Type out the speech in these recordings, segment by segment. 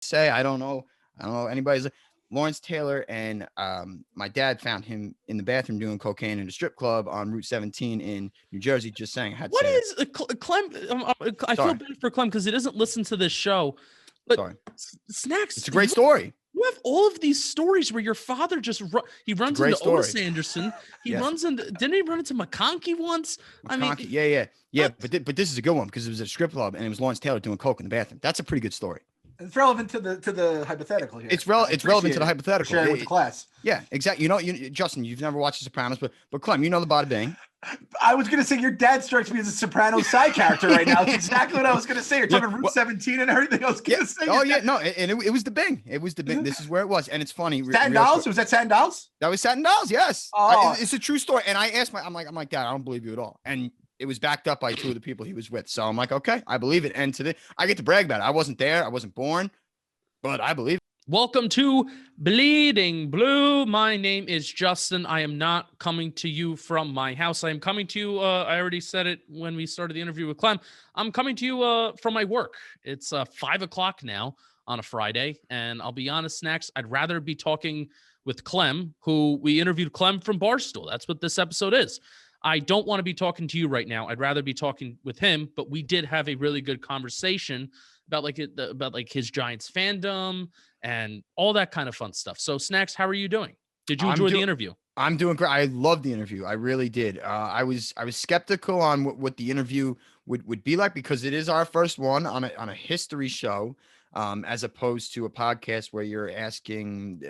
say. I don't know anybody's. Lawrence Taylor and my dad found him in the bathroom doing cocaine in a strip club on Route 17 in New Jersey. Just saying, I had to What say that. is Clem? I feel Sorry, bad for Clem because he doesn't listen to this show. But sorry. Snacks, It's a great story. you have all of these stories where your father just he It's a runs great into Otis story. Anderson. He Yes. runs into didn't he run into McConkey once? I mean, McConkey. Yeah. what? But this is a good one because it was a strip club and it was Lawrence Taylor doing coke in the bathroom. That's a pretty good story. It's relevant to the hypothetical here. It's relevant to the hypothetical. Sharing with the class. Yeah, exactly. Justin, you've never watched The Sopranos, but Clem, you know the bada bing. I was gonna say your dad strikes me as a Sopranos side character right now. It's exactly what I was gonna say. You're talking Route 17 and everything. I was gonna say. Oh yeah, no, and it was the Bing. It was the Bing. This is where it was, and it's funny. Satin Dolls? Was that Satin Dolls? That was Satin Dolls. Yes. Oh. It's a true story. And I asked I'm like, Dad, I don't believe you at all. And it was backed up by two of the people he was with. So I'm like, okay, I believe it. And today I get to brag about it. I wasn't there. I wasn't born, but I believe it. Welcome to Bleeding Blue. My name is Justin. I am not coming to you from my house. I am coming to you. I already said it when we started the interview with Clem. I'm coming to you from my work. It's 5 o'clock now on a Friday. And I'll be honest, Snacks, I'd rather be talking with Clem, who we interviewed Clem from Barstool. That's what this episode is. I don't want to be talking to you right now. I'd rather be talking with him, but we did have a really good conversation about his Giants fandom and all that kind of fun stuff. So Snacks, how are you doing? Did you enjoy the interview? I'm doing great. I loved the interview. I really did. I was skeptical on what the interview would be like because it is our first one on a history show. As opposed to a podcast where you're asking,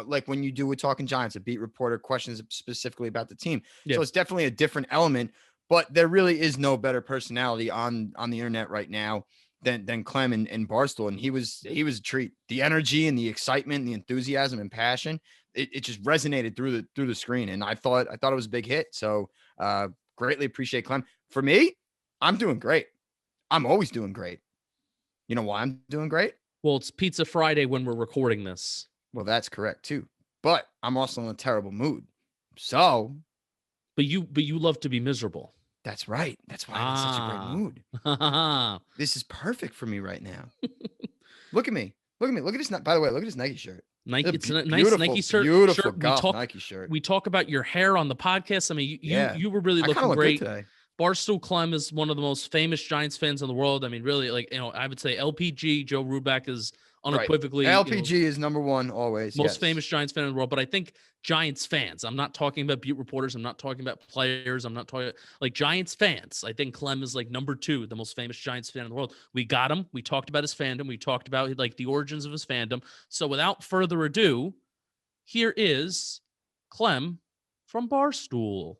like when you do with Talking Giants, a beat reporter questions specifically about the team. Yeah. So it's definitely a different element, but there really is no better personality on the internet right now than Clem and Barstool. And he was a treat. The energy and the excitement, and the enthusiasm and passion, it just resonated through the screen. And I thought it was a big hit. So greatly appreciate Clem. For me, I'm doing great. I'm always doing great. You know why I'm doing great? Well, it's Pizza Friday when we're recording this. Well, that's correct too. But I'm also in a terrible mood. So, but you love to be miserable. That's right. That's why I'm in such a great mood. This is perfect for me right now. Look at me. Look at this. By the way, look at this Nike shirt. It's a nice Nike shirt. Beautiful golf Nike shirt. We talk about your hair on the podcast. I mean, you were really looking great today. Barstool Clem is one of the most famous Giants fans in the world. I mean, really, I would say LPG, Joe Ruback is unequivocally. Right. LPG is number one always. Most famous Giants fan in the world. But I think Giants fans, I'm not talking about beat reporters. I'm not talking about players. I'm not talking like Giants fans. I think Clem is like number 2, the most famous Giants fan in the world. We got him. We talked about his fandom. We talked about like the origins of his fandom. So without further ado, here is Clem from Barstool.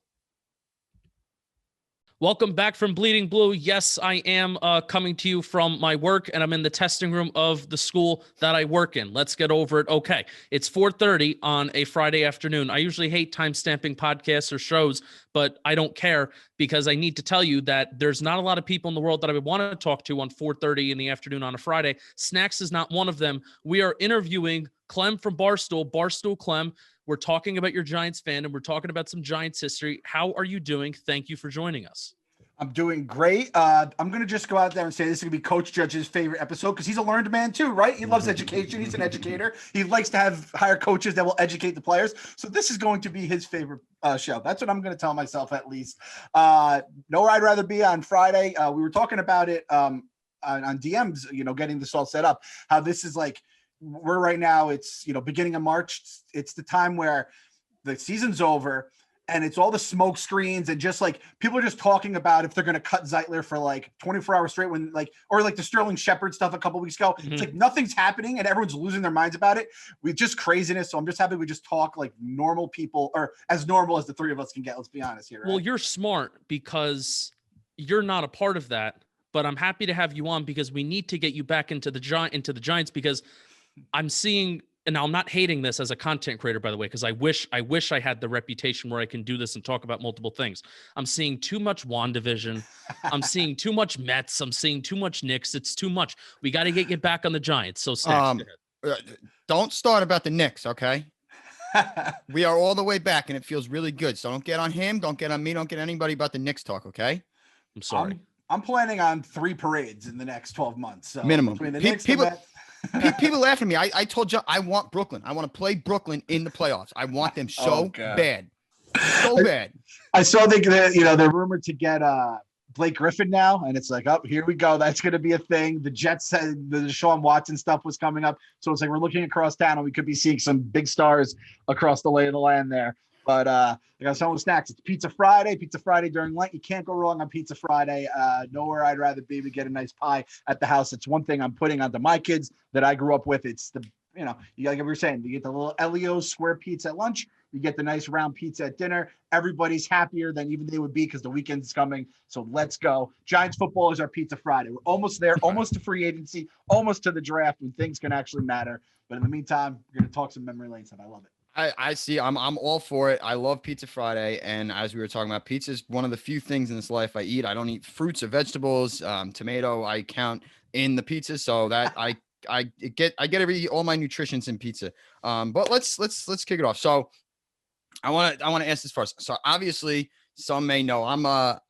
Welcome back from Bleeding Blue. Yes, I am coming to you from my work, and I'm in the testing room of the school that I work in. Let's get over it. Okay, it's 4:30 on a Friday afternoon. I usually hate time-stamping podcasts or shows, but I don't care because I need to tell you that there's not a lot of people in the world that I would want to talk to on 4:30 in the afternoon on a Friday. Snacks is not one of them. We are interviewing Clem from Barstool Clem. We're talking about your Giants fandom. We're talking about some Giants history. How are you doing? Thank you for joining us. I'm doing great. I'm going to just go out there and say this is going to be Coach Judge's favorite episode because he's a learned man too, right? He loves education. He's an educator. He likes to hire coaches that will educate the players. So this is going to be his favorite show. That's what I'm going to tell myself at least. Know where I'd rather be on Friday. We were talking about it on DMs, getting this all set up, how this is like, we're right now, it's, beginning of March. It's the time where the season's over and it's all the smoke screens and just like people are just talking about if they're going to cut Zeitler for like 24 hours straight or like the Sterling Shepard stuff a couple weeks ago. Mm-hmm. It's like nothing's happening and everyone's losing their minds about it. We just craziness. So I'm just happy we just talk like normal people or as normal as the three of us can get. Let's be honest here. Right? Well, you're smart because you're not a part of that, but I'm happy to have you on because we need to get you back into the Giants because I'm seeing, and I'm not hating this as a content creator, by the way, because I wish I had the reputation where I can do this and talk about multiple things. I'm seeing too much WandaVision. I'm seeing too much Mets. I'm seeing too much Knicks. It's too much. We got to get you back on the Giants. So don't start about the Knicks, okay? We are all the way back, and it feels really good. So don't get on him. Don't get on me. Don't get anybody about the Knicks talk, okay? I'm sorry. I'm planning on 3 parades in the next 12 months. So minimum. Between the Knicks, people, People laugh at me. I told you I want Brooklyn. I want to play Brooklyn in the playoffs. I want them so bad. So bad. I saw they're rumored to get Blake Griffin now, and it's like, oh, here we go. That's going to be a thing. The Jets said the Deshaun Watson stuff was coming up, so it's like we're looking across town, and we could be seeing some big stars across the lay of the land there. But I got some snacks. It's Pizza Friday. Pizza Friday during Lent. You can't go wrong on Pizza Friday. Nowhere I'd rather be. We get a nice pie at the house. It's one thing I'm putting onto my kids that I grew up with. It's you got like we were saying, you get the little Elio's square pizza at lunch. You get the nice round pizza at dinner. Everybody's happier than even they would be because the weekend's coming. So let's go. Giants football is our Pizza Friday. We're almost there, almost to free agency, almost to the draft when things can actually matter. But in the meantime, we're going to talk some memory lane stuff. I love it. I see. I'm all for it. I love Pizza Friday, and as we were talking about, pizza is one of the few things in this life I eat. I don't eat fruits or vegetables. Tomato I count in the pizza, so that I get all my nutritions in pizza. But let's kick it off. So I want to ask this first. So obviously, some may know I'm a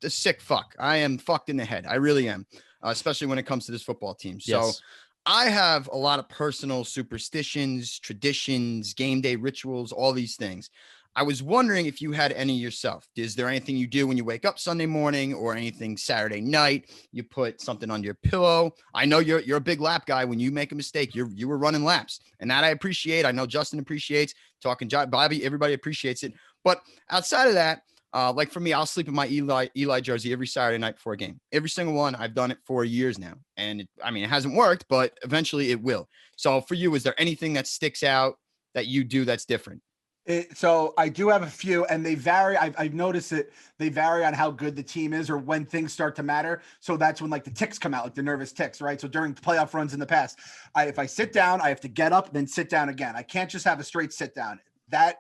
sick fuck. I am fucked in the head. I really am, especially when it comes to this football team. So. Yes. I have a lot of personal superstitions, traditions, game day rituals, all these things. I was wondering if you had any yourself. Is there anything you do when you wake up Sunday morning or anything Saturday night? You put something on your pillow. I know you're a big lap guy. When you make a mistake, you were running laps, and that I appreciate. I know Justin appreciates. Talking Bobby, everybody appreciates it. But outside of that, like for me, I'll sleep in my Eli jersey every Saturday night before a game. Every single one. I've done it for years now. And it hasn't worked, but eventually it will. So for you, is there anything that sticks out that you do that's different? So I do have a few, and they vary. I've noticed that they vary on how good the team is or when things start to matter. So that's when like the ticks come out, like the nervous ticks, right? So during playoff runs in the past, if I sit down, I have to get up, then sit down again. I can't just have a straight sit down. That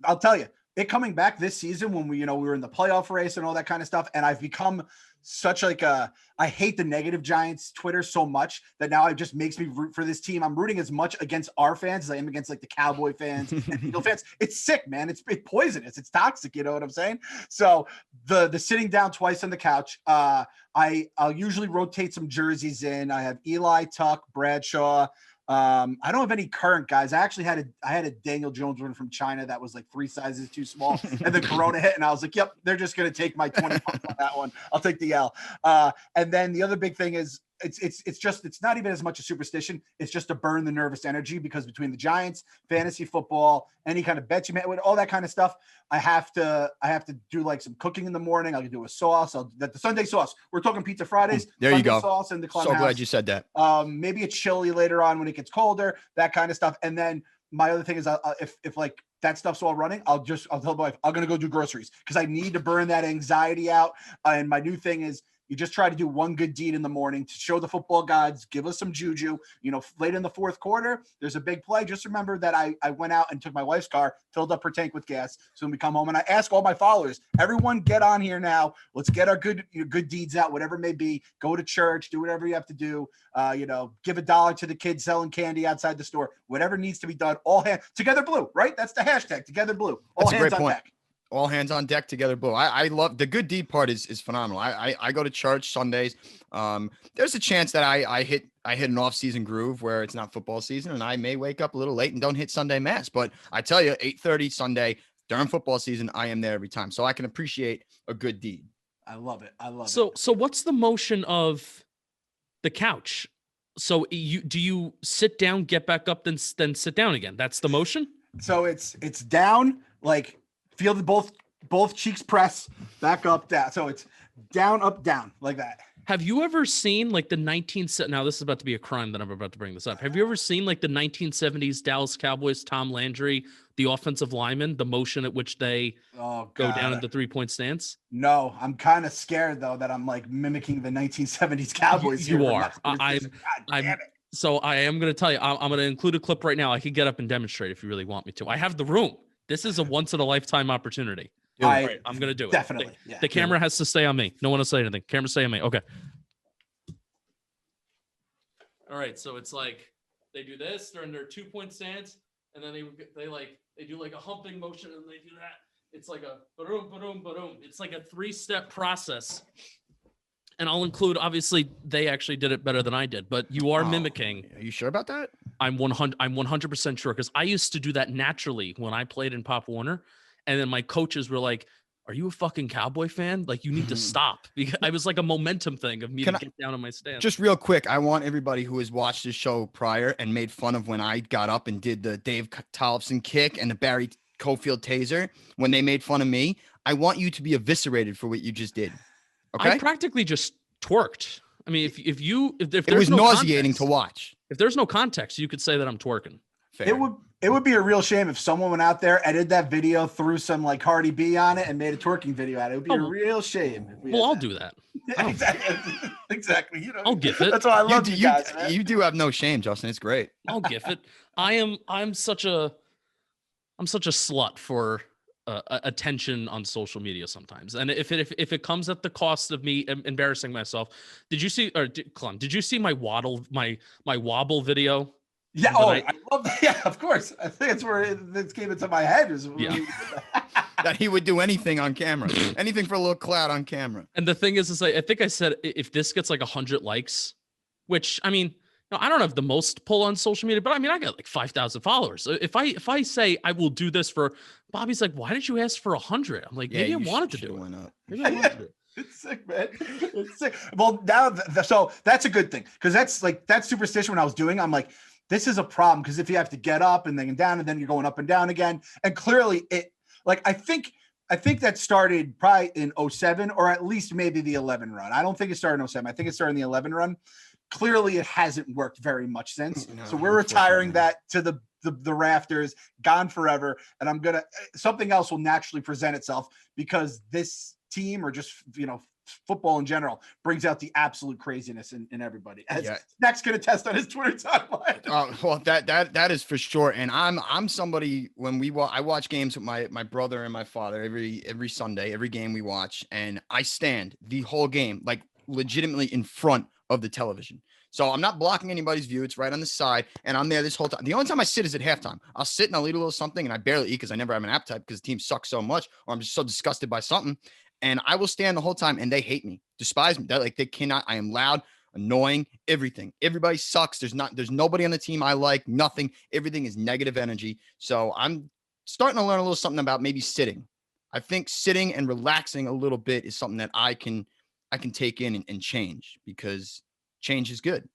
I'll tell you, it coming back this season when we were in the playoff race and all that kind of stuff. And I've become such I hate the negative Giants Twitter so much that now it just makes me root for this team. I'm rooting as much against our fans as I am against like the Cowboy fans and Eagle fans. It's sick, man. It's poisonous. It's toxic. You know what I'm saying? So the sitting down twice on the couch, I'll usually rotate some jerseys in. I have Eli, Tuck, Bradshaw. I don't have any current guys. I actually had a Daniel Jones one from China that was like 3 sizes too small, and then Corona hit, and I was like, "Yep, they're just gonna take my 20 bucks on that one. I'll take the L." And then the other big thing is it's not even as much a superstition. It's just to burn the nervous energy because between the Giants, fantasy football, any kind of bet you made, all that kind of stuff, I have to do like some cooking in the morning. I'll do a sauce. The Sunday sauce. We're talking Pizza Fridays. There Sunday you go. Sauce in the Clem So house. glad you said that. Maybe a chili later on when it gets colder, that kind of stuff. And then my other thing is if like that stuff's all running, I'll tell my wife, I'm going to go do groceries because I need to burn that anxiety out. And my new thing is you just try to do one good deed in the morning to show the football gods, give us some juju. Late in the fourth quarter, there's a big play. Just remember that I went out and took my wife's car, filled up her tank with gas. So when we come home, and I ask all my followers, everyone get on here now. Let's get our good deeds out, whatever it may be. Go to church, do whatever you have to do. Give $1 to the kids selling candy outside the store. Whatever needs to be done. All hands together blue, right? That's the hashtag, together blue. All hands on deck. All hands on deck, together blue. I love the good deed part is phenomenal. I go to church Sundays. There's a chance that I hit an off-season groove where it's not football season, and I may wake up a little late and don't hit Sunday mass. But I tell you, 8:30 Sunday during football season, I am there every time, so I can appreciate a good deed. I love it. So what's the motion of the couch? So do you sit down, get back up, then sit down again? That's the motion. So it's down, like feel the both cheeks press, back up, down. So it's down, up, down, like that. Have you ever seen like the now this is about to be a crime that I'm about to bring this up. Have you ever seen like the 1970s Dallas Cowboys, Tom Landry, the offensive lineman, the motion at which they go down at the 3-point stance? No, I'm kind of scared though that I'm like mimicking the 1970s Cowboys. You are. So I am going to tell you, I'm going to include a clip right now. I could get up and demonstrate if you really want me to. I have the room. This is a once in a lifetime opportunity. I'm going to do it. Definitely. The camera has to stay on me. No one will say anything. Camera stay on me. Okay. All right. So it's like they do this. They're in their 2-point stance, and then they do like a humping motion, and they do that. It's like a boom, boom, boom. It's like a 3-step process. And I'll include, obviously, they actually did it better than I did, but you are mimicking. Are you sure about that? I'm 100% sure, because I used to do that naturally when I played in Pop Warner, and then my coaches were like, "Are you a fucking Cowboy fan? Like, you need to stop." Because I was like a momentum thing of me to get down on my stance. Just real quick, I want everybody who has watched this show prior and made fun of when I got up and did the Dave Tollefson kick and the Barry Cofield taser, when they made fun of me, I want you to be eviscerated for what you just did. Okay? I practically just twerked. I mean, if there's it was no nauseating context, to watch. If there's no context, you could say that I'm twerking. Fair. It would be a real shame if someone went out there, edited that video, threw some like Cardi B on it, and made a twerking video out of it. It would be a real shame. Well, I'll do that. Yeah, exactly. Exactly. You know, I'll gif it. That's why I love you guys. You do have no shame, Justin. It's great. I'll gif it. I'm such a slut for attention on social media sometimes, and if it comes at the cost of me embarrassing myself. Clem, did you see my wobble video? Yeah. I love that. Yeah, of course. I think it's where this came into my head. That he would do anything on camera, anything for a little clout on camera. And the thing is I think I said, if this gets like 100 likes, which, I mean, I don't have the most pull on social media, but I mean, I got like 5,000 followers. If I say I will do this for, Bobby's like, why did you ask for 100? I'm like, maybe I wanted to do it. Maybe I wanted to do it. It's sick, man. It's sick. Well, now, so that's a good thing, because that's like that superstition when I was doing, I'm like, this is a problem, because if you have to get up and then down and then you're going up and down again, and clearly I think that started probably in 07, or at least maybe the 11 run. I don't think it started in 07. I think it started in the 11 run. Clearly it hasn't worked very much since. No, so we're retiring that to the rafters, gone forever. And something else will naturally present itself, because this team, or just, football in general, brings out the absolute craziness in everybody. As Snack's going to test on his Twitter timeline. Well, that is for sure. And I'm somebody, when I watch games with my brother and my father every Sunday, every game we watch, and I stand the whole game, like legitimately in front of the television. So I'm not blocking anybody's view. It's right on the side, and I'm there this whole time. The only time I sit is at halftime. I'll sit and I'll eat a little something, and I barely eat because I never have an appetite because the team sucks so much, or I'm just so disgusted by something. And I will stand the whole time, and they hate me, despise me. They cannot. I am loud, annoying, everything. Everybody sucks. There's nobody on the team I like. Nothing. Everything is negative energy. So I'm starting to learn a little something about maybe sitting. I think sitting and relaxing a little bit is something that I can take in and change, because change is good.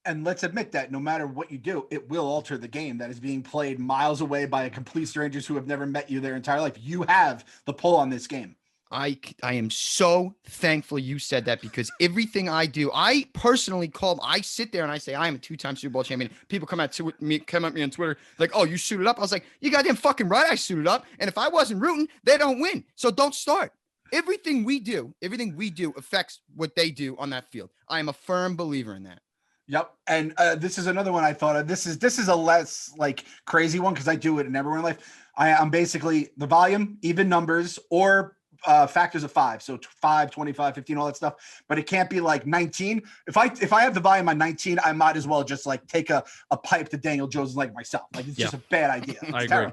And let's admit that no matter what you do, it will alter the game that is being played miles away by complete strangers who have never met you their entire life. You have the pull on this game. I am so thankful you said that, because everything I do, I personally I sit there and I say, I am a 2-time Super Bowl champion. People come at me on Twitter like, oh, you suited up. I was like, you goddamn fucking right, I suited up. And if I wasn't rooting, they don't win. So don't start. Everything we do affects what they do on that field. I am a firm believer in that. Yep. And this is another one I thought of. This is a less like crazy one, because I do it in everywhere in life. I'm basically the volume, even numbers, or factors of 5. So 5, 25, 15, all that stuff. But it can't be like 19. If I have the volume on 19, I might as well just like take a pipe to Daniel Jones like myself. Like, it's just a bad idea. I agree.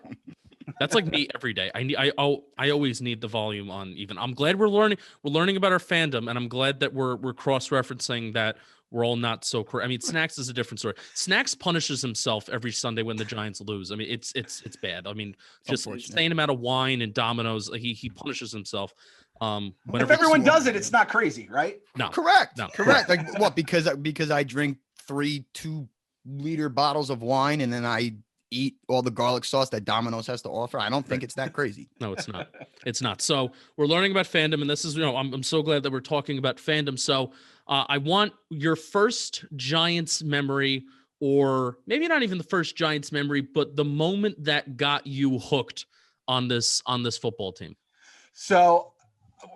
That's like me every day. I always need the volume on even. I'm glad we're learning about our fandom, and I'm glad that we're cross-referencing that we're all not so correct. I mean, Snacks is a different story. Snacks punishes himself every Sunday when the Giants lose. I mean, it's bad. I mean, just insane amount of wine and Dominoes. He punishes himself. If everyone does it, it's not crazy, right? No, correct. No, correct. Like what? Because I drink 3 2-liter bottles of wine, and then I eat all the garlic sauce that Domino's has to offer. I don't think it's that crazy. No, it's not. It's not. So we're learning about fandom, and this is, I'm so glad that we're talking about fandom. So I want your first Giants memory, or maybe not even the first Giants memory, but the moment that got you hooked on this football team. So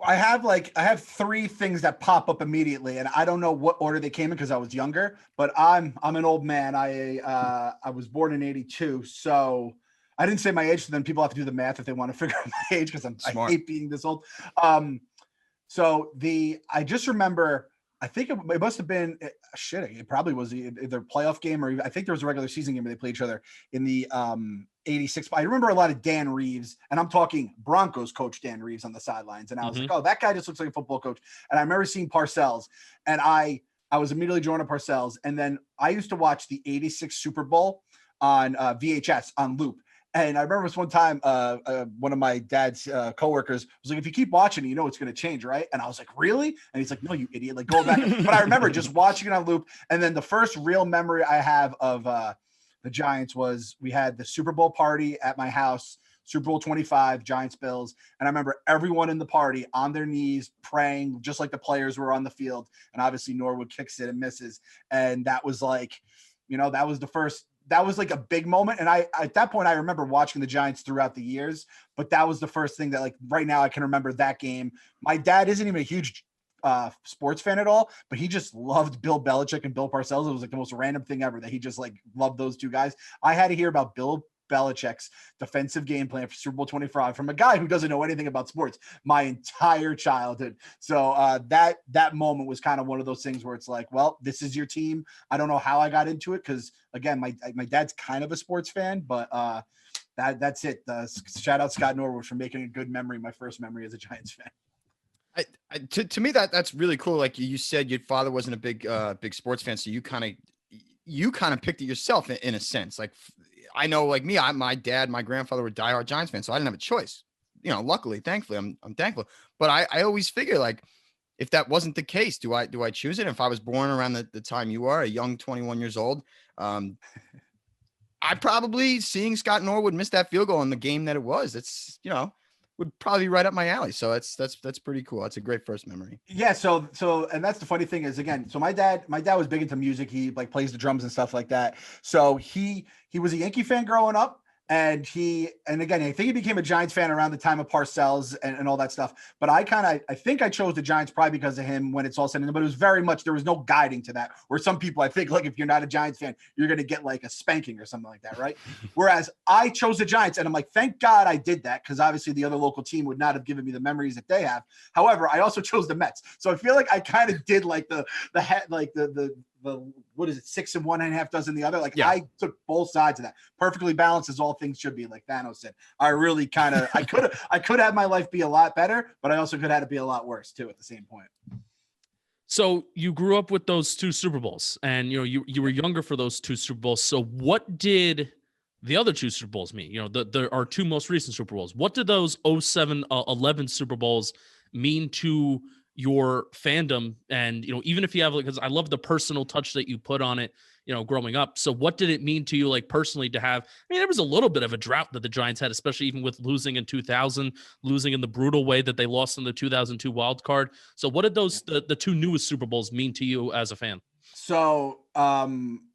I have 3 things that pop up immediately, and I don't know what order they came in because I was younger, but I'm an old man. I was born in 82, so I didn't say my age, so then people have to do the math if they want to figure out my age, because I hate being this old. I just remember I think it must have been it probably was either playoff game or I think there was a regular season game where they played each other in the 86. I remember a lot of Dan Reeves, and I'm talking Broncos coach Dan Reeves on the sidelines. And I was like, oh, that guy just looks like a football coach. And I remember seeing Parcells, and I was immediately drawn to Parcells. And then I used to watch the 86 Super Bowl on VHS on loop. And I remember this one time, one of my dad's coworkers was like, if you keep watching, you know it's going to change, right? And I was like, really? And he's like, no, you idiot. Like, go back. But I remember just watching it on loop. And then the first real memory I have of the Giants was we had the Super Bowl party at my house, Super Bowl 25, Giants Bills. And I remember everyone in the party on their knees praying, just like the players were on the field. And obviously Norwood kicks it and misses. And that was like, that was the first. That was like a big moment. And at that point, I remember watching the Giants throughout the years, but that was the first thing that, like, right now I can remember that game. My dad isn't even a huge sports fan at all, but he just loved Bill Belichick and Bill Parcells. It was like the most random thing ever that he just like loved those two guys. I had to hear about Bill Belichick's defensive game plan for Super Bowl 25 from a guy who doesn't know anything about sports my entire childhood. So that moment was kind of one of those things where it's like, well, this is your team. I don't know how I got into it because, again, my dad's kind of a sports fan, but that's it. Shout out Scott Norwood for making a good memory, my first memory as a Giants fan. To me, that's really cool. Like you said, your father wasn't a big sports fan, so you kind of picked it yourself in a sense. Like, I know, like me, my dad, my grandfather were diehard Giants fans, so I didn't have a choice. Luckily, thankfully, I'm thankful. But I always figure, like, if that wasn't the case, do I choose it? If I was born around the time you are, a young 21 years old, I probably, seeing Scott Norwood miss that field goal in the game that it was, it's would probably be right up my alley. So that's pretty cool. That's a great first memory. Yeah. So, and that's the funny thing is, again, so my dad was big into music. He like plays the drums and stuff like that. So he was a Yankee fan growing up. And again, I think he became a Giants fan around the time of Parcells and all that stuff. But I think I chose the Giants probably because of him when it's all said and done. But it was very much, there was no guiding to that. Where some people, I think, like, if you're not a Giants fan, you're going to get like a spanking or something like that, right? Whereas I chose the Giants, and I'm like, thank God I did that, because obviously the other local team would not have given me the memories that they have. However, I also chose the Mets, so I feel like I kind of did like the what is it, 6 and 1 and a half dozen the other. Like, yeah. I took both sides of that. Perfectly balanced as all things should be, like Thanos said. I really kind of, I could have my life be a lot better, but I also could have it be a lot worse too at the same point. So you grew up with those two Super Bowls, and you were younger for those two Super Bowls. So what did the other two Super Bowls mean? Our two most recent Super Bowls. What did those 07-11 Super Bowls mean to your fandom? And even if you have, like, because I love the personal touch that you put on it, growing up. So what did it mean to you, like, personally, to have? I mean, there was a little bit of a drought that the Giants had, especially even with losing in 2000, losing in the brutal way that they lost in the 2002 wild card. So what did those the two newest Super Bowls mean to you as a fan? So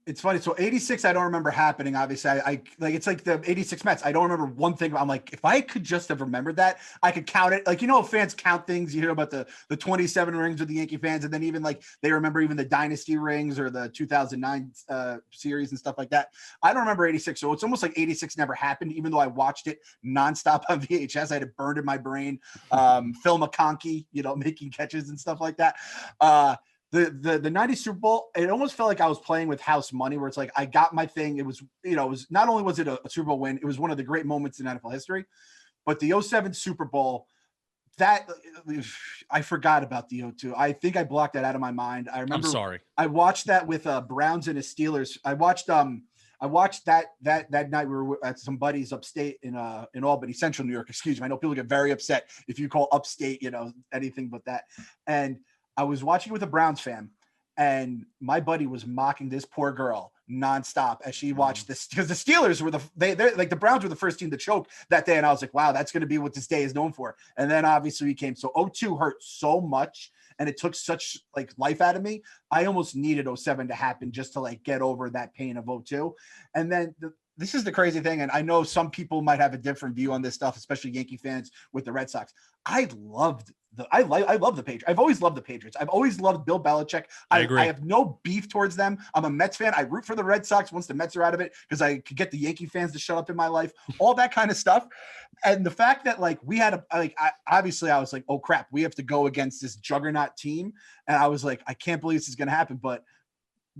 it's funny. So 86, I don't remember happening. Obviously, I like, it's like the 86 Mets. I don't remember one thing. I'm like, if I could just have remembered that, I could count it. Like, fans count things. You hear about the 27 rings with the Yankee fans, and then even like they remember even the dynasty rings or the 2009 series and stuff like that. I don't remember 86, so it's almost like 86 never happened. Even though I watched it nonstop on VHS, I had it burned in my brain. Phil McConkey, making catches and stuff like that. The 90 Super Bowl, it almost felt like I was playing with house money, where it's like I got my thing. It was, it was not only was it a Super Bowl win, it was one of the great moments in NFL history. But the 07 Super Bowl, that I forgot about the 02. I think I blocked that out of my mind. I remember. I'm sorry. I watched that with Browns and the Steelers. I watched that night. We were at some buddies upstate in Albany, Central New York. Excuse me. I know people get very upset if you call upstate, anything but that. And I was watching with a Browns fan, and my buddy was mocking this poor girl nonstop as she watched this, because the Steelers were they're like, the Browns were the first team to choke that day. And I was like, wow, that's going to be what this day is known for. And then obviously we came. So 02 hurt so much, and it took such like life out of me. I almost needed 07 to happen just to like get over that pain of 02. And then this is the crazy thing, and I know some people might have a different view on this stuff, especially Yankee fans with the Red Sox. I love the Patriots. I've always loved the Patriots. I've always loved Bill Belichick. I agree. I have no beef towards them. I'm a Mets fan. I root for the Red Sox once the Mets are out of it because I could get the Yankee fans to shut up in my life, all that kind of stuff. And the fact that like we had obviously I was like, oh crap, we have to go against this juggernaut team. And I was like, I can't believe this is going to happen. But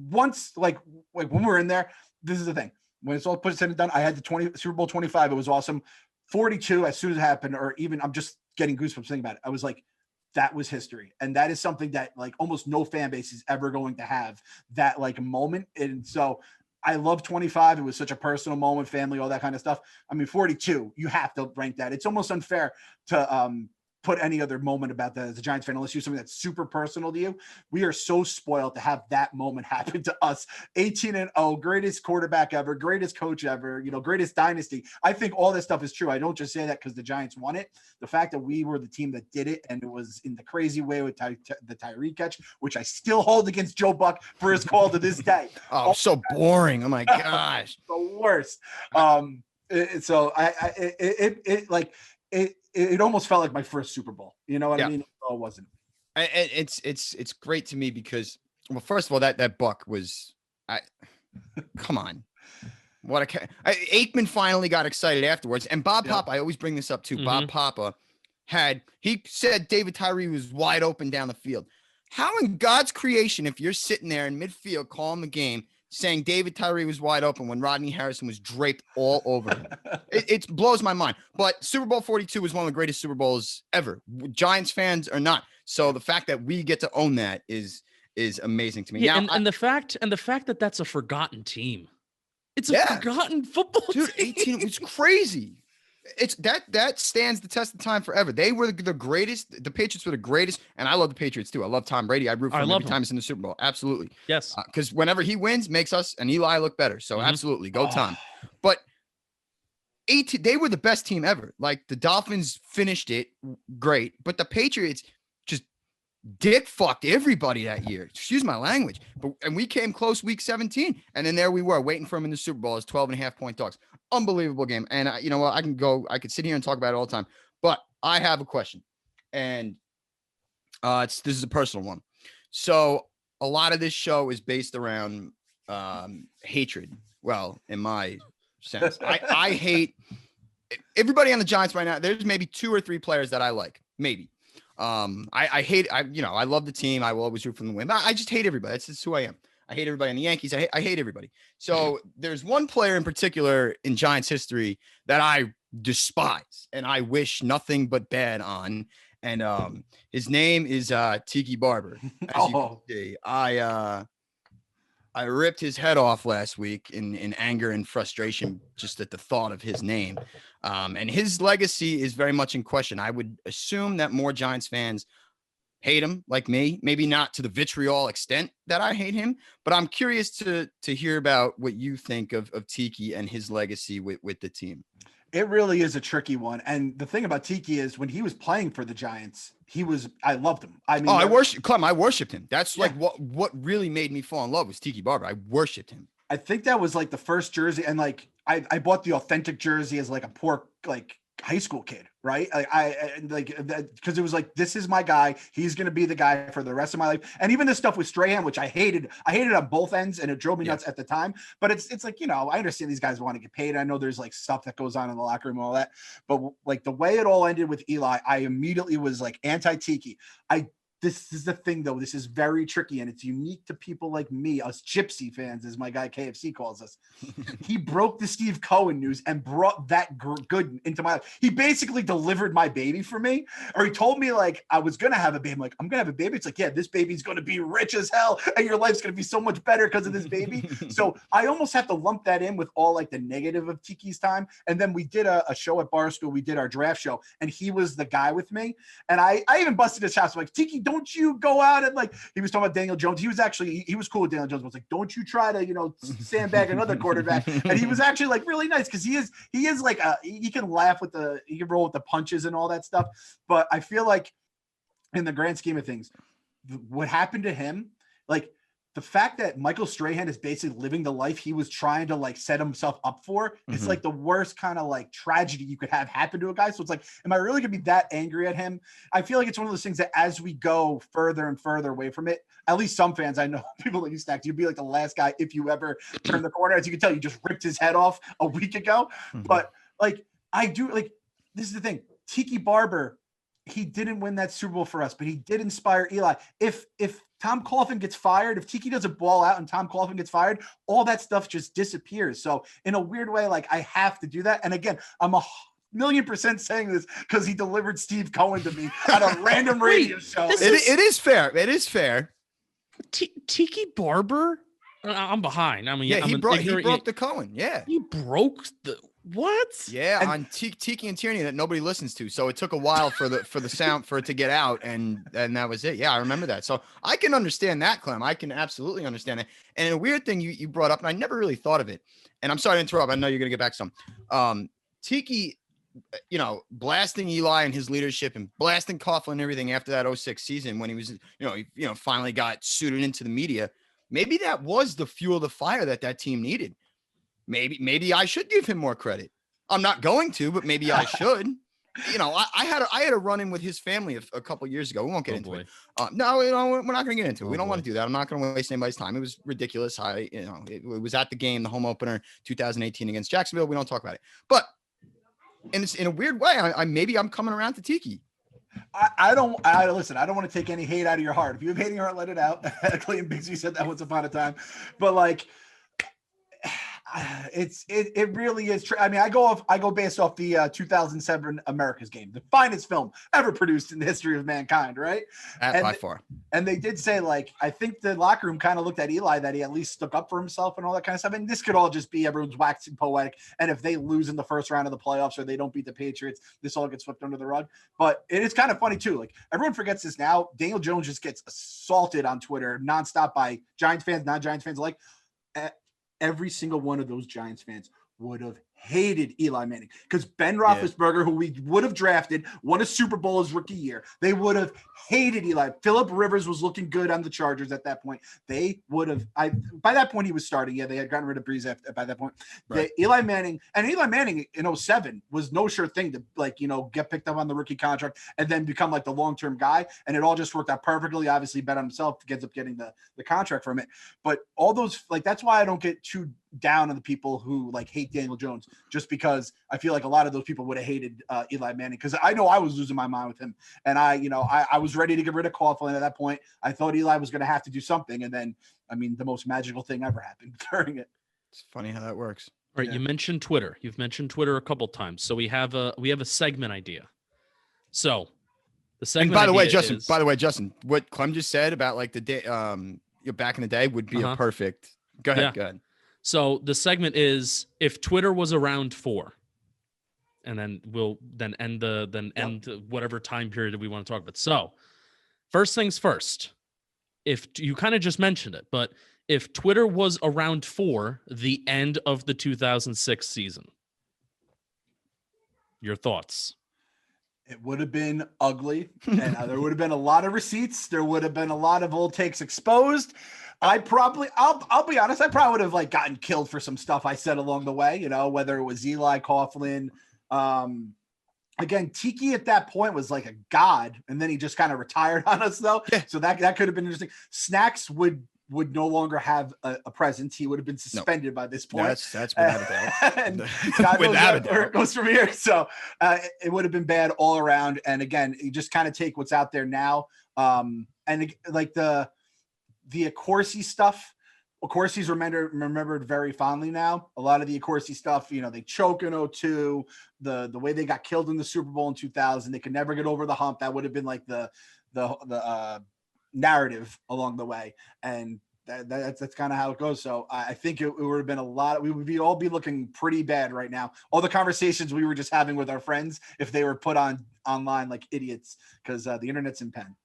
once like when we were in there, this is the thing. When it's all put said and done, I had the Super Bowl 25. It was awesome. 42, as soon as it happened, or even I'm just getting goosebumps thinking about it. I was like, that was history. And that is something that like almost no fan base is ever going to have, that like moment. And so I love 25. It was such a personal moment, family, all that kind of stuff. I mean, 42, you have to rank that. It's almost unfair to put any other moment about that as a Giants fan, unless you something that's super personal to you. We are so spoiled to have that moment happen to us. 18-0, greatest quarterback ever, greatest coach ever, greatest dynasty. I think all this stuff is true. I don't just say that because the Giants won it. The fact that we were the team that did it, and it was in the crazy way with the Tyree catch, which I still hold against Joe Buck for his call to this day. Oh, so boring. Oh my gosh. The worst. It almost felt like my first Super Bowl. You know what I mean? No, it wasn't. It's great to me because, well, first of all, that Buck was, come on. Aikman finally got excited afterwards. And Bob Papa, I always bring this up too. Mm-hmm. Bob Papa he said David Tyree was wide open down the field. How in God's creation, if you're sitting there in midfield calling the game, saying David Tyree was wide open when Rodney Harrison was draped all over him? It blows my mind. But Super Bowl 42 was one of the greatest Super Bowls ever. Giants fans are not. So the fact that we get to own that is amazing to me. Yeah, now, and the fact that that's a forgotten team. It's a forgotten football team. 18 was crazy. It's that stands the test of time forever. They were the greatest. The Patriots were the greatest, and I love the Patriots too. I love Tom Brady. I root for him every time he's in the Super Bowl. Absolutely. Yes. Because whenever he wins, makes us and Eli look better. So absolutely, go Tom. But they were the best team ever. Like the Dolphins finished it great, but the Patriots just dick fucked everybody that year. Excuse my language. And we came close week 17, and then there we were waiting for him in the Super Bowl as 12.5-point dogs. Unbelievable game. And you know what? I could sit here and talk about it all the time, but I have a question, and this is a personal one. So a lot of this show is based around hatred. Well, in my sense, I hate everybody on the Giants right now. There's maybe 2 or 3 players that I like, maybe. I hate, I love the team. I will always root for them to win, but I just hate everybody. That's just who I am. I hate everybody on the Yankees. I hate everybody. So there's one player in particular in Giants history that I despise and I wish nothing but bad on. And his name is Tiki Barber. As you can see, I ripped his head off last week in anger and frustration just at the thought of his name. And his legacy is very much in question. I would assume that more Giants fans hate him like me, maybe not to the vitriol extent that I hate him, but I'm curious to hear about what you think of Tiki and his legacy with the team. It really is a tricky one. And the thing about Tiki is when he was playing for the Giants, I loved him. I mean, I worshiped him. That's like what really made me fall in love with Tiki Barber. I worshiped him. I think that was like the first jersey. And like, I bought the authentic jersey as like a poor, like high school kid, right? I like that because it was like, this is my guy. He's going to be the guy for the rest of my life. And even this stuff with Strahan, which I hated on both ends, and it drove me nuts at the time. But it's like, I understand these guys want to get paid. I know there's like stuff that goes on in the locker room and all that. But like the way it all ended with Eli, I immediately was like anti-Tiki. This is the thing, though. This is very tricky, and it's unique to people like me, us gypsy fans, as my guy KFC calls us. He broke the Steve Cohen news and brought that good into my life. He basically delivered my baby for me, or he told me, like, I was going to have a baby. I'm like, I'm going to have a baby. It's like, yeah, this baby's going to be rich as hell, and your life's going to be so much better because of this baby. So I almost have to lump that in with all, like, the negative of Tiki's time. And then we did a show at Barstool. We did our draft show, and he was the guy with me. And I even busted his house. I'm like, Tiki, don't you go out and like, he was talking about Daniel Jones. He was cool with Daniel Jones. I was like, don't you try to, sandbag another quarterback. And he was actually like really nice. Cause he is like, he can he can roll with the punches and all that stuff. But I feel like in the grand scheme of things, what happened to him, like the fact that Michael Strahan is basically living the life he was trying to like set himself up for, it's like the worst kind of like tragedy you could have happen to a guy. So it's like, am I really gonna be that angry at him? I feel like it's one of those things that as we go further and further away from it, at least some fans I know, people like you, Stacks, you'd be like the last guy if you ever turn the corner. As you can tell, you just ripped his head off a week ago. But like, I do like, this is the thing. Tiki Barber, he didn't win that Super Bowl for us, but he did inspire Eli. If Tom Coughlin gets fired, if Tiki doesn't ball out and Tom Coughlin gets fired, all that stuff just disappears. So in a weird way, like I have to do that. And again, I'm 1,000,000% saying this because he delivered Steve Cohen to me at a random radio show. It is fair. It is fair. Tiki Barber? I'm behind. I mean, yeah, he broke the Cohen. Yeah. He broke the what? Yeah, on Tiki and Tierney that nobody listens to. So it took a while for the sound for it to get out, and that was it. Yeah, I remember that. So I can understand that, Clem. I can absolutely understand it. And a weird thing you brought up, and I never really thought of it. And I'm sorry to interrupt. I know you're gonna get back to some. Tiki, blasting Eli and his leadership and blasting Coughlin and everything after that 06 season when he was, finally got suited into the media. Maybe that was the fuel, the fire that team needed. Maybe I should give him more credit. I'm not going to, but maybe I should. I had a run in with his family a couple years ago. We won't get into it. No, we're not going to get into it. We don't want to do that. I'm not going to waste anybody's time. It was ridiculous. It was at the game, the home opener, 2018 against Jacksonville. We don't talk about it, but in a weird way, I'm coming around to Tiki. Listen, I don't want to take any hate out of your heart. If you have hate in your heart, let it out. Clayton Bigsby said that once upon a time, but like, it really is true. I mean, I go based off the 2007 America's Game, the finest film ever produced in the history of mankind, right? By far. And they did say, like, I think the locker room kind of looked at Eli that he at least stuck up for himself and all that kind of stuff. And this could all just be everyone's waxing poetic. And if they lose in the first round of the playoffs or they don't beat the Patriots, this all gets swept under the rug. But it is kind of funny too. Like, everyone forgets this now. Daniel Jones just gets assaulted on Twitter nonstop by Giants fans, non-Giants fans alike. Every single one of those Giants fans would have hated Eli Manning because Ben Roethlisberger, who we would have drafted, won a Super Bowl his rookie year. They would have hated Eli. Phillip Rivers was looking good on the Chargers at that point. They would have. By that point, he was starting. Yeah, they had gotten rid of Breeze by that point. Right. Eli Manning in 07 was no sure thing to get picked up on the rookie contract and then become like the long-term guy. And it all just worked out perfectly. Obviously, bet on himself, ends up getting the contract from it. But all those that's why I don't get too down on the people who hate Daniel Jones, just because I feel like a lot of those people would have hated Eli Manning, because I know I was losing my mind with him, and I was ready to get rid of Coughlin at that point. I thought Eli was going to have to do something, and then the most magical thing ever happened during it. It's funny how that works. All right, yeah. You mentioned Twitter. You've mentioned Twitter a couple times, so we have a segment idea. So the segment. And by the way, Justin, what Clem just said about the day, back in the day would be a perfect. Go ahead. Yeah. Go ahead. So the segment is if Twitter was around 4, and then we'll end whatever time period that we want to talk about. So first things first, if you kind of just mentioned it, but if Twitter was around 4, the end of the 2006 season, your thoughts? It would have been ugly, and there would have been a lot of receipts. There would have been a lot of old takes exposed. I'll be honest, I probably would have gotten killed for some stuff I said along the way, whether it was Eli, Coughlin. Again, Tiki at that point was like a god, and then he just kind of retired on us though. Yeah. So that could have been interesting. Snacks would no longer have a presence. He would have been suspended by this point. That's without a doubt. And God knows where it goes from here. So it would have been bad all around. And again, you just kind of take what's out there now. And the Accorsi stuff, Accorsi's remembered very fondly now. A lot of the Accorsi stuff, they choke in 2002, the way they got killed in the Super Bowl in 2000, they could never get over the hump. That would have been the narrative along the way. And that's kind of how it goes. So I think it would have been we would all be looking pretty bad right now. All the conversations we were just having with our friends, if they were put online like idiots, because the internet's in pen.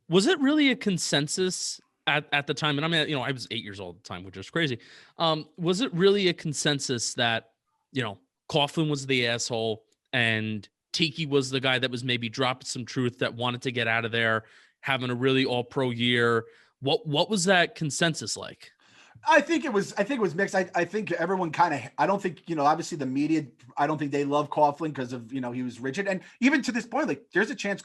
Was it really a consensus at the time? And I mean, I was 8 years old at the time, which is crazy. Was it really a consensus that, Coughlin was the asshole and Tiki was the guy that was maybe dropping some truth, that wanted to get out of there, having a really all-pro year? What was that consensus like? I think it was mixed. I think everyone I don't think, obviously the media, I don't think they love Coughlin because of, he was rigid. And even to this point, like there's a chance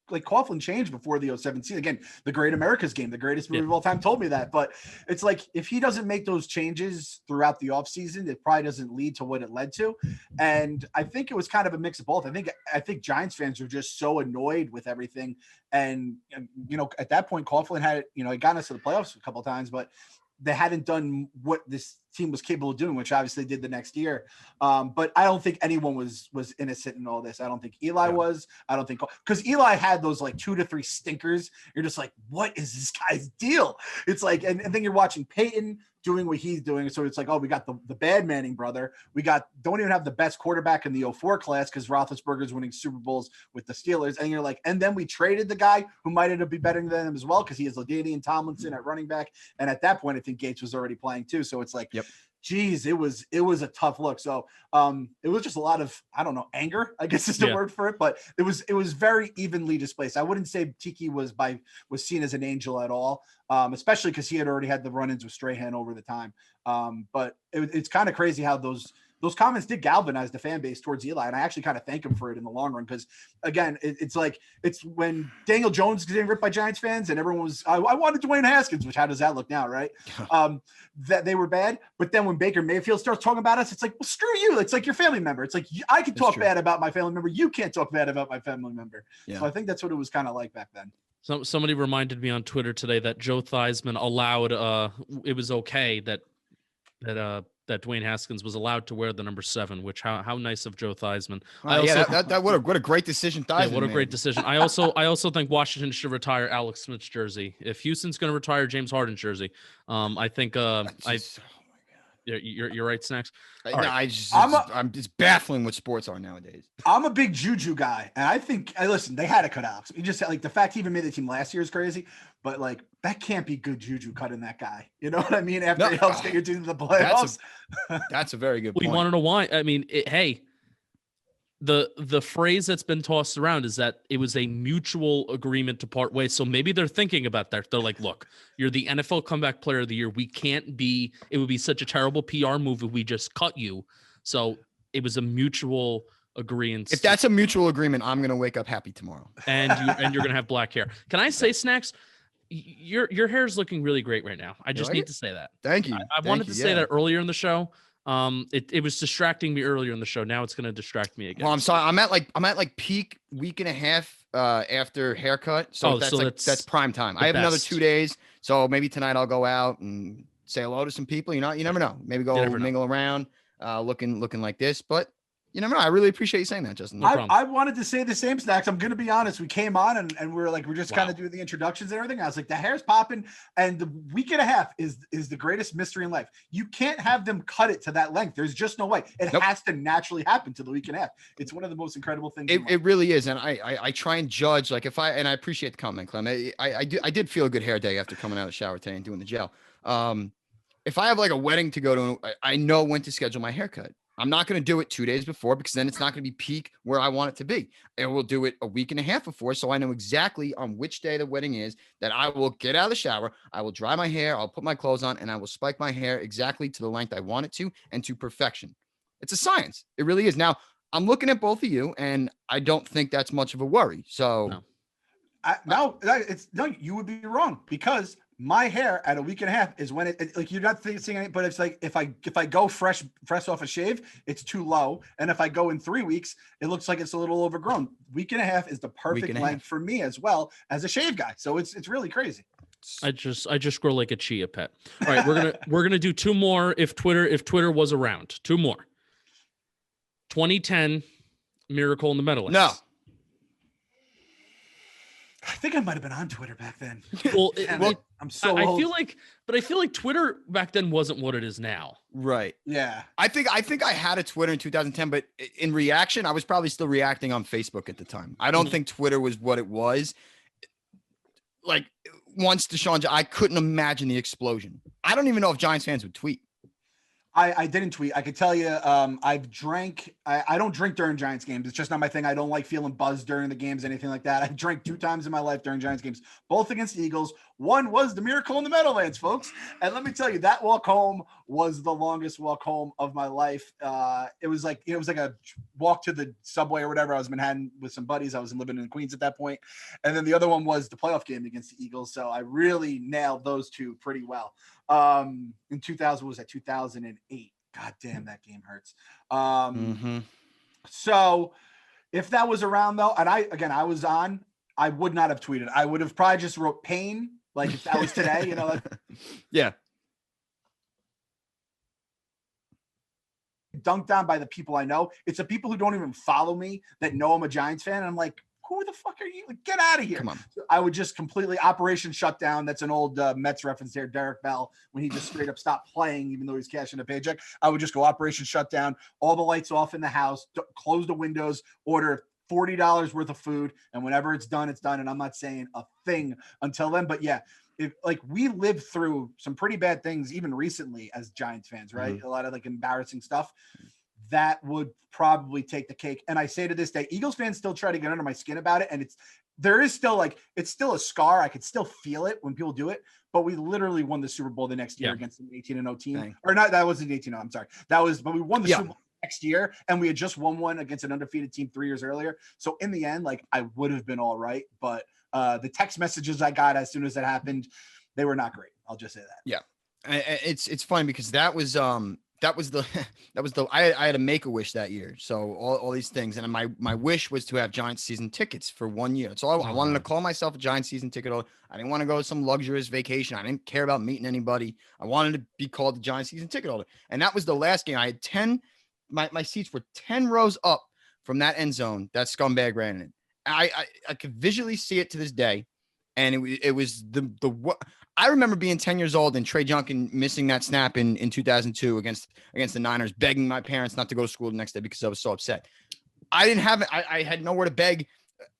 like Coughlin changed before the 07 season. Again, the Great America's Game, the greatest movie of all time, told me that. But it's like, if he doesn't make those changes throughout the offseason, it probably doesn't lead to what it led to. And I think it was kind of a mix of both. I think Giants fans are just so annoyed with everything. And at that point, Coughlin had, he got us to the playoffs a couple of times, but they hadn't done what this team was capable of doing, which obviously did the next year. But I don't think anyone was innocent in all this. I don't think Eli was. I don't think, because Eli had those like 2 to 3 stinkers. You're just like, what is this guy's deal? It's like, and then you're watching Peyton doing what he's doing. So it's like, oh, we got the bad Manning brother. Don't even have the best quarterback in the 04 class because Roethlisberger's winning Super Bowls with the Steelers. And you're like, and then we traded the guy who might end up be better than him as well because he has LaDainian Tomlinson at running back. And at that point, I think Gates was already playing too. So it's like, geez, it was a tough look. So it was just a lot of, I don't know, anger, I guess is the word for it, but it was very evenly displaced. I wouldn't say Tiki was seen as an angel at all, especially because he had already had the run-ins with Strahan over the time. But it's kind of crazy how those comments did galvanize the fan base towards Eli. And I actually kind of thank him for it in the long run. Cause again, it's when Daniel Jones is getting ripped by Giants fans and everyone was, I wanted Dwayne Haskins, which how does that look now? Right. That they were bad. But then when Baker Mayfield starts talking about us, it's like, well, screw you. It's like your family member. It's like, I can talk bad about my family member. You can't talk bad about my family member. Yeah. So I think that's what it was kind of like back then. Somebody reminded me on Twitter today that Joe Theismann allowed, it was okay that Dwayne Haskins was allowed to wear the number 7, which how nice of Joe Theismann. What a great decision, Theismann. What a great decision. I also think Washington should retire Alex Smith's jersey. If Houston's going to retire James Harden's jersey, I think you're right, Snacks. I'm just baffling what sports are nowadays. I'm a big Juju guy, and I think listen, they had to cut Alex. You just like the fact he even made the team last year is crazy, but like that can't be good Juju cutting that guy. You know what I mean? After he helps get your team to the playoffs. That's a very good point. We want to know why. I mean, hey, the phrase that's been tossed around is that it was a mutual agreement to part ways. So maybe they're thinking about that. They're like, look, you're the NFL comeback player of the year. It would be such a terrible PR move if we just cut you. So it was a mutual agreement. If that's a mutual agreement, I'm going to wake up happy tomorrow. And you're going to have black hair. Can I say, Snacks? Your hair is looking really great right now. I just need to say that. Thank you. I wanted to say that earlier in the show. It was distracting me earlier in the show. Now it's going to distract me again. Well, I'm sorry. I'm at like peak week and a half after haircut. So that's prime time. I have another 2 days. So maybe tonight I'll go out and say hello to some people. You never know. Maybe go mingle around, looking like this. But you never know. I really appreciate you saying that, Justin. I wanted to say the same, Snacks. I'm going to be honest. We came on and we're just kind of doing the introductions and everything. I was like, the hair's popping. And the week and a half is the greatest mystery in life. You can't have them cut it to that length. There's just no way. It has to naturally happen to the week and a half. It's one of the most incredible things. It really is. And I try and judge, like and I appreciate the comment, Clem. I did feel a good hair day after coming out of the shower today and doing the gel. If I have like a wedding to go to, I know when to schedule my haircut. I'm not going to do it 2 days before because then it's not going to be peak where I want it to be. And we'll do it a week and a half before. So I know exactly on which day the wedding is that I will get out of the shower. I will dry my hair. I'll put my clothes on and I will spike my hair exactly to the length I want it to and to perfection. It's a science. It really is. Now I'm looking at both of you and I don't think that's much of a worry. So you would be wrong because my hair at a week and a half is when it like you're not seeing it, but it's like if I go fresh off a shave, it's too low, and if I go in 3 weeks, it looks like it's a little overgrown. Week and a half is the perfect length for me as well as a shave guy. So it's really crazy. I just grow like a chia pet. All right, we're gonna do 2 more if Twitter was around. 2 more. 2010 Miracle in the Meadowlands. No. I think I might have been on Twitter back then. Well, I'm so old. I feel like Twitter back then wasn't what it is now. Right. Yeah. I think I had a Twitter in 2010, but in reaction, I was probably still reacting on Facebook at the time. I don't think Twitter was what it was. Like once Deshaun, I couldn't imagine the explosion. I don't even know if Giants fans would tweet. I didn't tweet. I could tell you, I've drank. I don't drink during Giants games. It's just not my thing. I don't like feeling buzzed during the games, anything like that. I drank 2 times in my life during Giants games, both against the Eagles, One was the Miracle in the Meadowlands, folks. And let me tell you, that walk home was the longest walk home of my life. It was like a walk to the subway or whatever. I was in Manhattan with some buddies. I was living in Queens at that point. And then the other one was the playoff game against the Eagles. So I really nailed those two pretty well. In 2008. God damn, that game hurts. So if that was around though, and I was on, I would not have tweeted. I would have probably just wrote pain. Like if that was today, yeah. Dunked on by the people I know. It's the people who don't even follow me that know I'm a Giants fan. And I'm like, who the fuck are you? Like, get out of here. Come on. So I would just completely Operation Shutdown. That's an old Mets reference there. Derek Bell, when he just straight up stopped playing, even though he's cashing a paycheck, I would just go Operation Shutdown, all the lights off in the house, close the windows, order $40 worth of food. And whenever it's done, it's done. And I'm not saying a thing until then, but yeah, if like we lived through some pretty bad things, even recently as Giants fans, right? A lot of like embarrassing stuff. That would probably take the cake. And I say to this day, Eagles fans still try to get under my skin about it. And it's still a scar. I could still feel it when people do it, but we literally won the Super Bowl the next year against an 18-0 team. Dang. Or not, that wasn't 18-0. I'm sorry. But we won the Super Bowl next year, and we had just won one against an undefeated team 3 years earlier. So in the end, like I would have been all right. But the text messages I got as soon as that happened, they were not great. I'll just say that. Yeah. It's funny because that was the I had a Make-A-Wish that year. So all these things. And my wish was to have Giants season tickets for 1 year. So I wanted to call myself a Giants season ticket holder. I didn't want to go to some luxurious vacation. I didn't care about meeting anybody. I wanted to be called the Giants season ticket holder. And that was the last game. I had 10, my seats were 10 rows up from that end zone that scumbag ran in. I could visually see it to this day. And it was I remember being 10 years old and Trey Junkin missing that snap in 2002 against the Niners, begging my parents not to go to school the next day because I was so upset. I didn't have it. I had nowhere to beg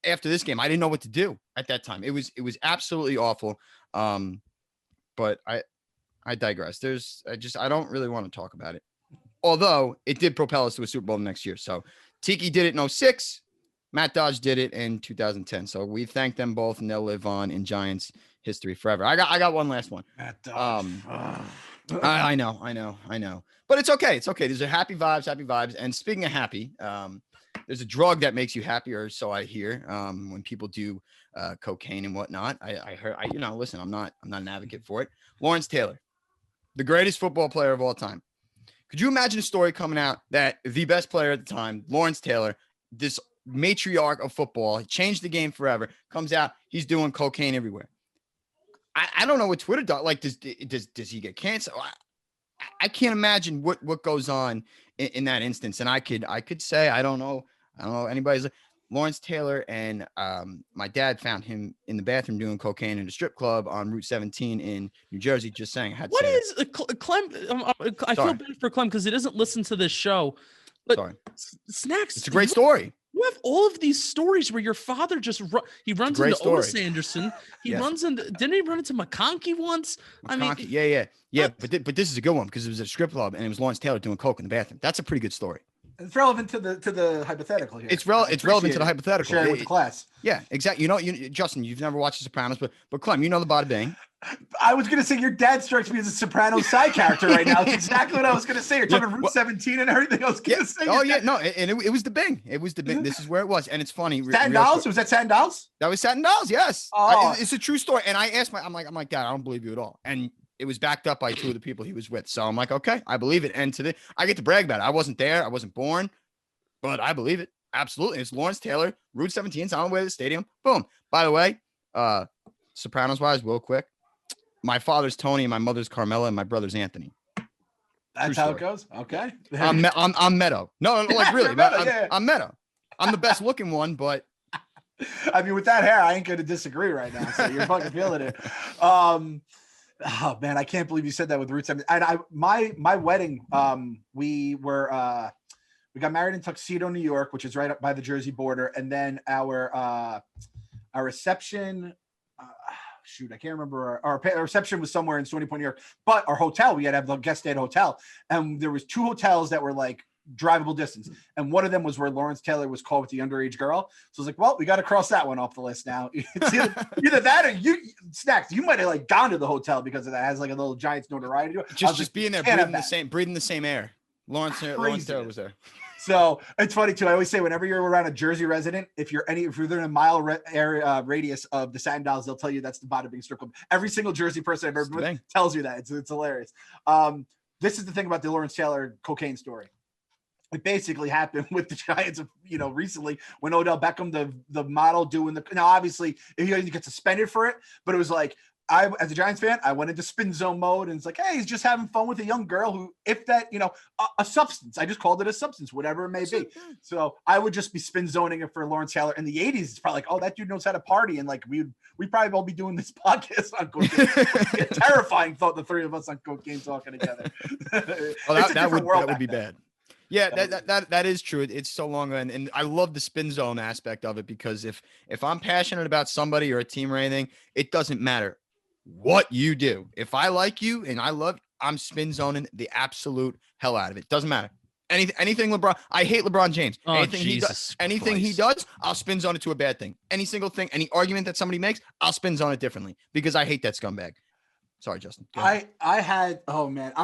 after this game. I didn't know what to do at that time. It was absolutely awful. But I digress. I don't really want to talk about it. Although it did propel us to a Super Bowl next year. So Tiki did it in 2006. Matt Dodge did it in 2010. So we thank them both, and they'll live on in Giants history forever. I got one last one. Matt Dodge. I know. But it's okay. It's okay. These are happy vibes. And speaking of happy, there's a drug that makes you happier. So I hear when people do cocaine and whatnot. I heard. Listen, I'm not an advocate for it. Lawrence Taylor, the greatest football player of all time. Could you imagine a story coming out that the best player at the time, Lawrence Taylor, this matriarch of football, he changed the game forever, comes out, he's doing cocaine everywhere. I don't know what Twitter does. Like, does he get cancer? I can't imagine what goes on in that instance. And I could say, I don't know anybody's Lawrence Taylor, and my dad found him in the bathroom doing cocaine in a strip club on Route 17 in New Jersey. Just saying. What is Clem? I feel bad for Clem because he doesn't listen to this show. But sorry. Snacks. It's a great story. You have all of these stories where your father just he runs into Otis Anderson. He runs into. Didn't he run into McConkey once? McConkey, yeah. But this is a good one because it was a strip club and it was Lawrence Taylor doing coke in the bathroom. That's a pretty good story. It's relevant to the hypothetical here. It's relevant to the hypothetical. Sharing with the class. Yeah, exactly. You Justin, you've never watched The Sopranos, but Clem, you know the bada bing. I was going to say your dad strikes me as a Sopranos side character right now. It's exactly what I was going to say. You're talking Route 17 and everything. I was going to say. Oh yeah, no, and it was the Bing. It was the Bing. This is where it was, and it's funny. Satin Dolls? Was that Satin Dolls? That was Satin Dolls. Yes. Oh. It's a true story. And I asked I'm like, Dad, I don't believe you at all. And it was backed up by two of the people he was with. So I'm like, okay, I believe it. And I get to brag about it. I wasn't there. I wasn't born, but I believe it. Absolutely. It's Lawrence Taylor, Route 17. It's on the way to the stadium. Boom. By the way, Sopranos wise, real quick. My father's Tony, and my mother's Carmela, and my brother's Anthony. That's how it goes. Okay. I'm Meadow. No, like really. I'm Meadow. I'm the best looking one, but I mean, with that hair, I ain't going to disagree right now. So you're fucking feeling it. Oh man, I can't believe you said that with Route 7. And my wedding, we got married in Tuxedo, New York, which is right up by the Jersey border, and then our reception. Shoot, I can't remember. Our reception was somewhere in Stony Point, New York. But our hotel, we had to have the guest stay at a hotel, and there was two hotels that were like drivable distance. And one of them was where Lawrence Taylor was caught with the underage girl. So I was like, well, we got to cross that one off the list now. It's either that or you, Snacks, you might have like gone to the hotel because of that. It has like a little Giants notoriety to it. Just being there, breathing the same air. Lawrence Taylor was there. So it's funny too. I always say whenever you're around a Jersey resident, if you're within a mile radius of the Satin Dolls, they'll tell you that's the Bada Bing strip club. Every single Jersey person I've ever been with tells you that. It's hilarious. This is the thing about the Lawrence Taylor cocaine story. It basically happened with the Giants, recently when Odell Beckham, the model doing now obviously he didn't get suspended for it, but it was like, as a Giants fan, I went into spin zone mode and it's like, hey, he's just having fun with a young girl who, if that, a substance, I just called it a substance, whatever it may be. So I would just be spin zoning it for Lawrence Taylor in the 80s. It's probably like, oh, that dude knows how to party. And like, we probably all be doing this podcast on cocaine. A terrifying thought, the three of us on cocaine talking together. Well, that would be bad. Yeah, that is true. It's so long, and I love the spin zone aspect of it because if I'm passionate about somebody or a team or anything, it doesn't matter what you do. If I like you and I love, I'm spin zoning the absolute hell out of it. Doesn't matter. Anything LeBron. I hate LeBron James. Anything he does, I'll spin zone it to a bad thing. Any single thing, any argument that somebody makes, I'll spin zone it differently because I hate that scumbag. Sorry, Justin. I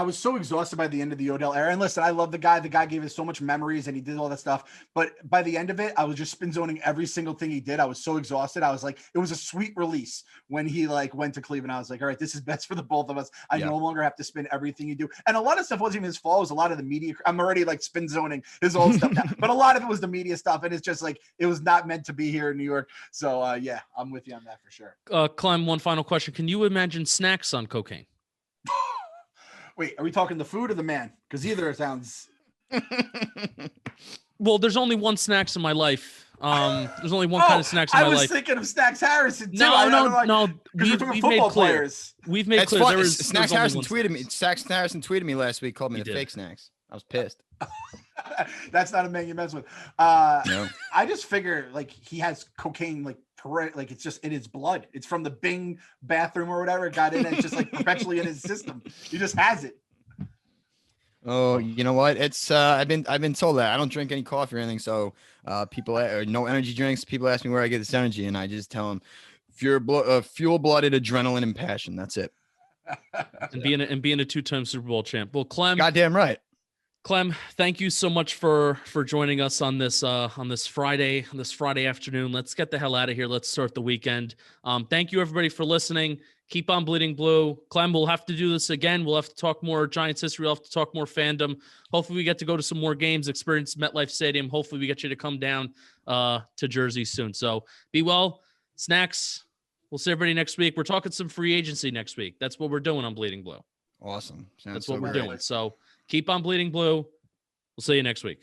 was so exhausted by the end of the Odell era. And listen, I love the guy. The guy gave us so much memories and he did all that stuff. But by the end of it, I was just spin zoning every single thing he did. I was so exhausted. I was like, it was a sweet release when he like went to Cleveland. I was like, all right, this is best for the both of us. I no longer have to spin everything you do. And a lot of stuff wasn't even his fault. It was a lot of the media. I'm already like spin zoning his old stuff now. But a lot of it was the media stuff. And it's just like, it was not meant to be here in New York. So yeah, I'm with you on that for sure. Clem, one final question. Can you imagine Snacks on cocaine? Wait, are we talking the food or the man? Because either sounds. Well, there's only one Snacks in my life. There's only one kind of Snacks in my life. I was thinking of Snacks Harrison too. No. We've made clear. Players. We've made clear. Snacks Harrison tweeted me. Snacks Harrison tweeted me last week. Called me the fake Snacks. I was pissed. That's not a man you mess with. No. I just figure like he has cocaine like it's just in his blood. It's from the Bing bathroom or whatever. It got in and it's just like perpetually in his system. He just has it. Oh, you know what? It's I've been told that I don't drink any coffee or anything. So people or no energy drinks. People ask me where I get this energy, and I just tell them fuel-blooded adrenaline and passion. That's it. and being a two-time Super Bowl champ. Well, Clem, goddamn right. Clem, thank you so much for joining us on this Friday afternoon. Let's get the hell out of here. Let's start the weekend. Thank you everybody for listening. Keep on bleeding blue. Clem, we'll have to do this again. We'll have to talk more Giants history. We'll have to talk more fandom. Hopefully we get to go to some more games, experience MetLife Stadium. Hopefully we get you to come down to Jersey soon. So be well. Snacks. We'll see everybody next week. We're talking some free agency next week. That's what we're doing on Bleeding Blue. Awesome. That's what we're doing. So keep on bleeding blue. We'll see you next week.